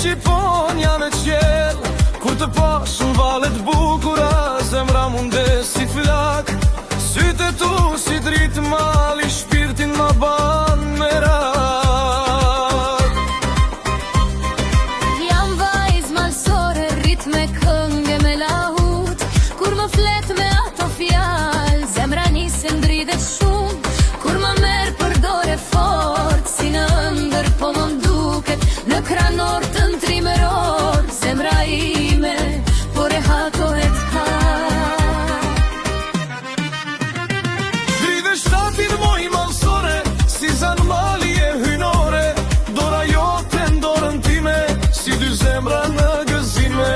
Shqiponja në qel, kur të pasun valet bukura, zemra mundes si flak, sytë tu si dritë mali, shpirtin ma ban me rak. Jam vajz malsore, rrit me këngë me lahut, kur më flet me ato fjal, zemra nisë ndridet shumë, kur më merë për dore fort, si në ndër po më mduket, në kranor të trimëror, zemra ime, por e hatohet ha. Dridhe shtatin moj malsore, si zan mali e hynore, dora jote ndorën time, si dy zemra në gëzime.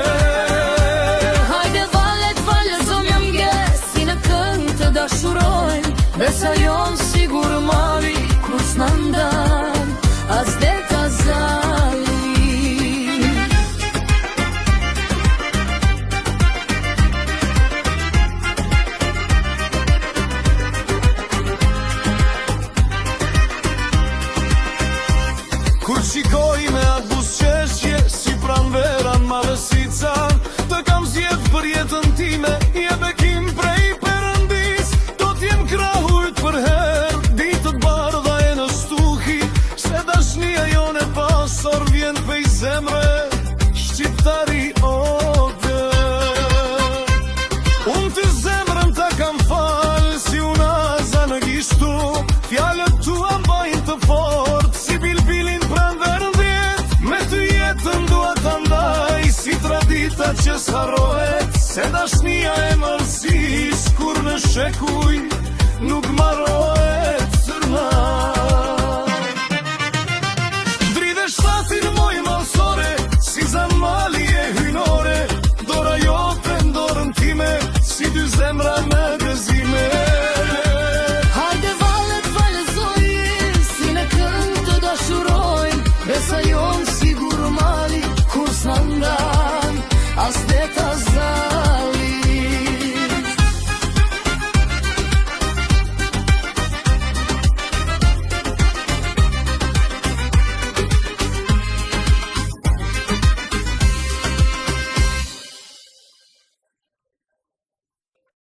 Hajde valet, zom jam gjes, si në këngë të dashurojnë, besa jon sigur mali, kur s'na ndan, as det as zali. Kur shikoj me atë busqeshje, si pran vera në malësica, të kam zjedh për jetën time, je bekim prej Perëndis, do t'jem krahujt për her, ditët bardha e në stuhi, se dashnia jone pasor vjen pej zemre, shqiptari o dë. Unë të zemrën ta kam falë, si unaza në gishtu, fjallët tua mbajnë të fort, si bilbilin pran verëndjet, me ty jetën dua të ndaj, si tradita që s'harrohet, se dashnia e mërsis, kur në shekuj, nuk marrohet sërnaj.